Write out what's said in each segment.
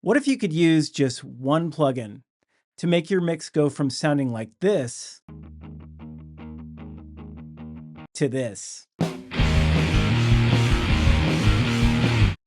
What if you could use just one plugin to make your mix go from sounding like this to this?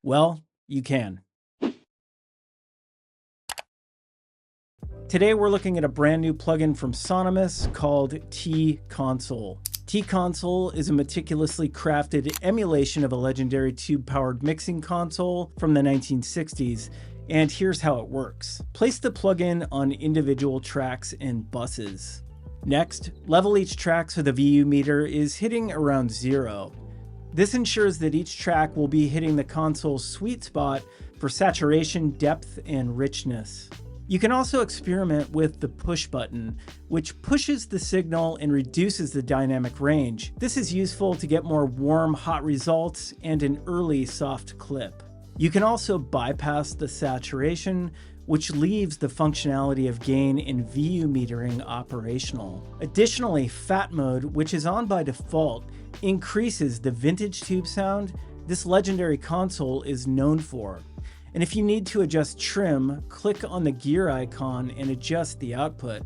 Well, you can. Today we're looking at a brand new plugin from Sonimus called T-Console. T-Console is a meticulously crafted emulation of a legendary tube-powered mixing console from the 1960s, and here's how it works. Place the plugin on individual tracks and buses. Next, level each track so the VU meter is hitting around 0. This ensures that each track will be hitting the console's sweet spot for saturation, depth, and richness. You can also experiment with the push button, which pushes the signal and reduces the dynamic range. This is useful to get more warm, hot results and an early soft clip. You can also bypass the saturation, which leaves the functionality of gain and VU metering operational. Additionally, Fat Mode, which is on by default, increases the vintage tube sound this legendary console is known for. And if you need to adjust trim, click on the gear icon and adjust the output.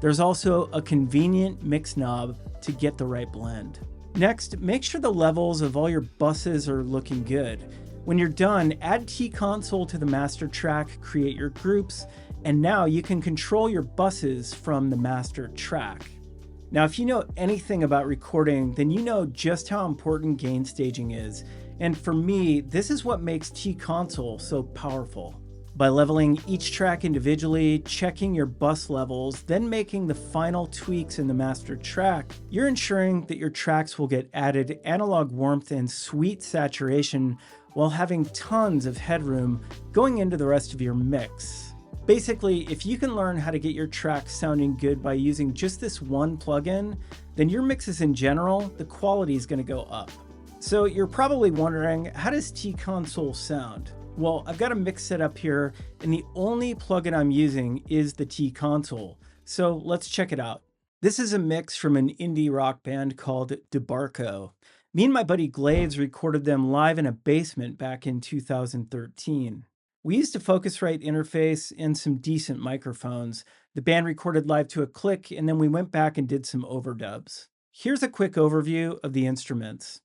There's also a convenient mix knob to get the right blend. Next, make sure the levels of all your buses are looking good. When you're done, add T-Console to the master track, create your groups, and now you can control your buses from the master track. Now, if you know anything about recording, then you know just how important gain staging is. And for me, this is what makes T-Console so powerful. By leveling each track individually, checking your bus levels, then making the final tweaks in the master track, you're ensuring that your tracks will get added analog warmth and sweet saturation while having tons of headroom going into the rest of your mix. Basically, if you can learn how to get your tracks sounding good by using just this one plugin, then your mixes in general, the quality is going to go up. So you're probably wondering, how does T-Console sound? Well, I've got a mix set up here, and the only plugin I'm using is the T-Console. So let's check it out. This is a mix from an indie rock band called DeBarco. Me and my buddy Glaives recorded them live in a basement back in 2013. We used a Focusrite interface and some decent microphones. The band recorded live to a click, and then we went back and did some overdubs. Here's a quick overview of the instruments.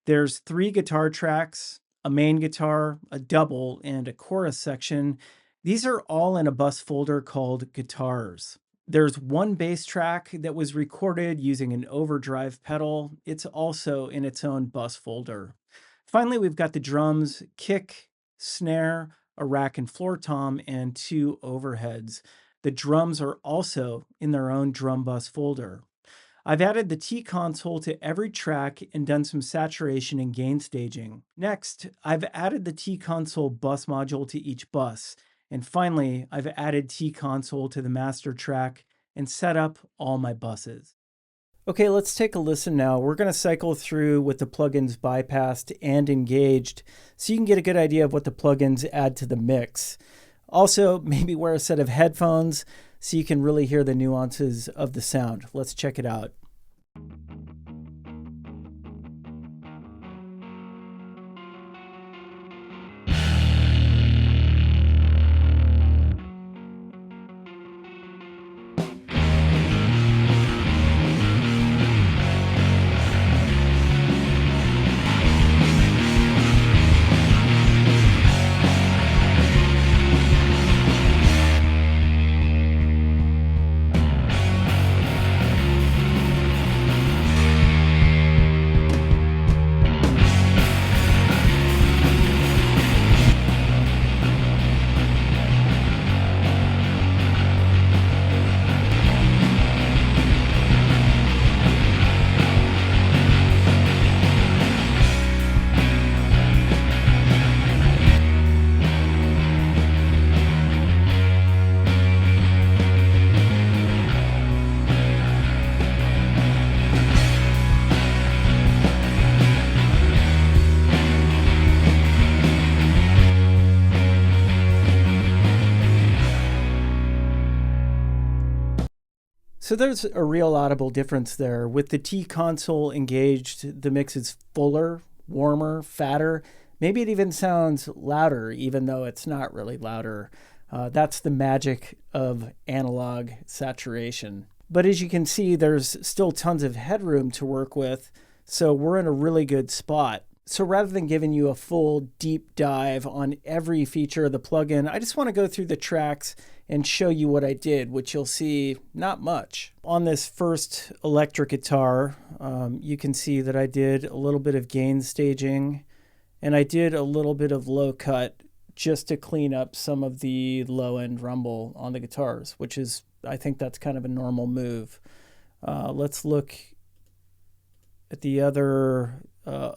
There's 3 guitar tracks, a main guitar, a double, and a chorus section. These are all in a bus folder called Guitars. There's 1 bass track that was recorded using an overdrive pedal. It's also in its own bus folder. Finally, we've got the drums, kick, snare, a rack and floor tom, and 2 overheads. The drums are also in their own drum bus folder. I've added the T-Console to every track and done some saturation and gain staging. Next, I've added the T-Console bus module to each bus. And finally, I've added T-Console to the master track and set up all my buses. Okay, let's take a listen now. We're going to cycle through with the plugins bypassed and engaged so you can get a good idea of what the plugins add to the mix. Also, maybe wear a set of headphones so you can really hear the nuances of the sound. Let's check it out. So there's a real audible difference there. With the T-Console engaged, the mix is fuller, warmer, fatter, Maybe it even sounds louder, even though it's not really louder. That's the magic of analog saturation. But as you can see, there's still tons of headroom to work with, so we're in a really good spot. So rather than giving you a full deep dive on every feature of the plugin, I just want to go through the tracks and show you what I did, which you'll see not much. On this first electric guitar, you can see that I did a little bit of gain staging, and I did a little bit of low cut just to clean up some of the low end rumble on the guitars, which is, I think that's kind of a normal move. Let's look at the other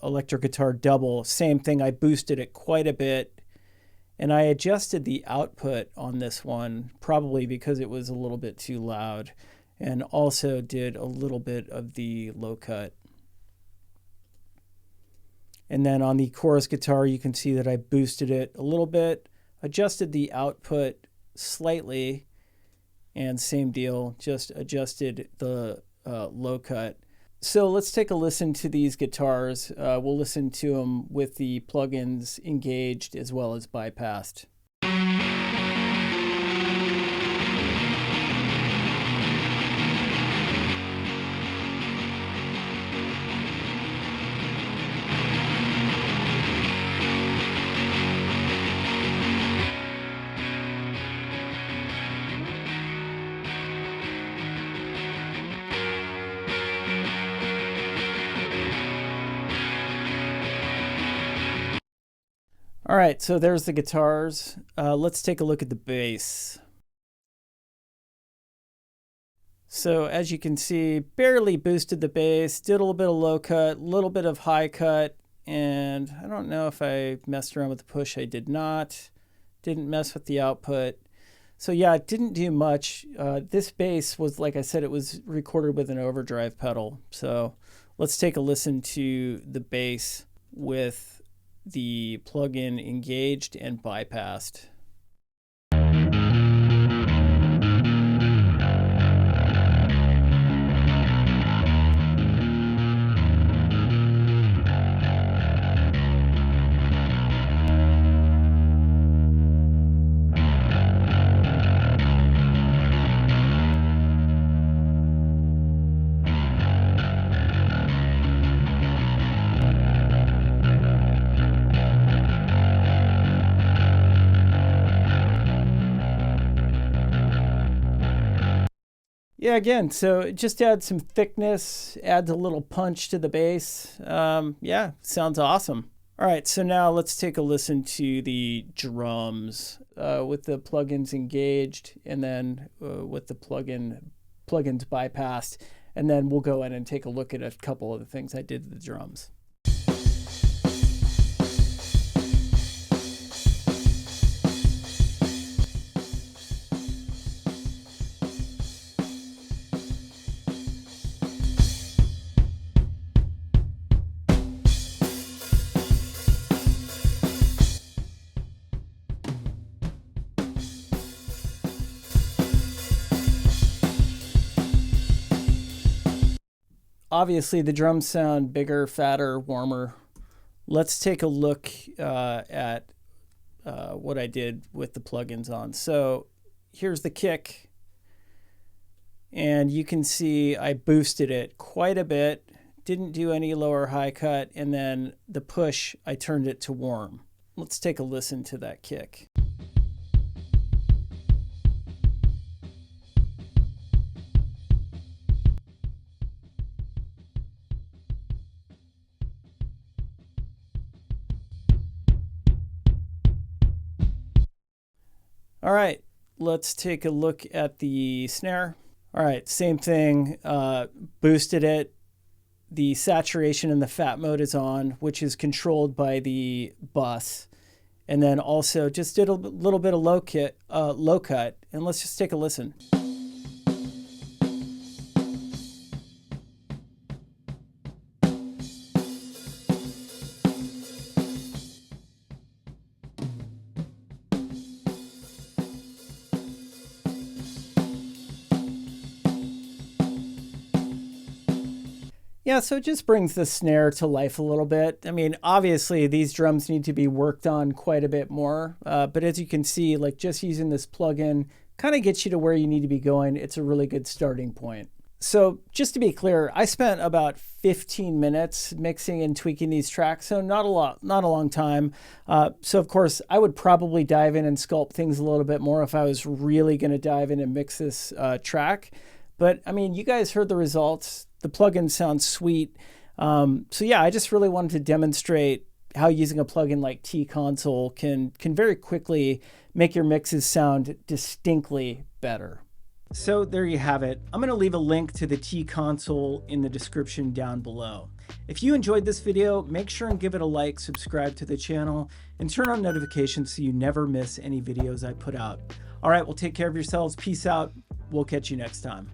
electric guitar double. Same thing, I boosted it quite a bit, and I adjusted the output on this one, probably because it was a little bit too loud, and also did a little bit of the low cut. And then on the chorus guitar, you can see that I boosted it a little bit, adjusted the output slightly, and same deal, just adjusted the low cut. So let's take a listen to these guitars. We'll listen to them with the plugins engaged as well as bypassed. All right, so there's the guitars. Let's take a look at the bass. So as you can see, barely boosted the bass, did a little bit of low cut, a little bit of high cut, and I don't know if I messed around with the push. I did not. Didn't mess with the output. So yeah, it didn't do much. This bass was, like I said, it was recorded with an overdrive pedal. So let's take a listen to the bass with the plugin engaged and bypassed. Yeah, again, so it just adds some thickness, adds a little punch to the bass. Yeah, sounds awesome. All right, so now let's take a listen to the drums with the plugins engaged, and then with the plugins bypassed, and then we'll go in and take a look at a couple of the things I did to the drums. Obviously, the drums sound bigger, fatter, warmer. Let's take a look at what I did with the plugins on. So here's the kick, and you can see I boosted it quite a bit, didn't do any lower high cut, and then the push, I turned it to warm. Let's take a listen to that kick. All right, let's take a look at the snare. All right, same thing, boosted it. The saturation in the fat mode is on, which is controlled by the bus. And then also just did a little bit of low cut, and let's just take a listen. Yeah, so it just brings the snare to life a little bit. I mean, obviously these drums need to be worked on quite a bit more, but as you can see, like just using this plugin kind of gets you to where you need to be going. It's a really good starting point. So just to be clear, I spent about 15 minutes mixing and tweaking these tracks, so not a lot, not a long time. So of course, I would probably dive in and sculpt things a little bit more if I was really going to dive in and mix this track. But I mean, you guys heard the results. The plugin sounds sweet. So yeah, I just really wanted to demonstrate how using a plugin like T-Console can very quickly make your mixes sound distinctly better. So there you have it. I'm going to leave a link to the T-Console in the description down below. If you enjoyed this video, make sure and give it a like, subscribe to the channel, and turn on notifications so you never miss any videos I put out. All right, well, take care of yourselves. Peace out. We'll catch you next time.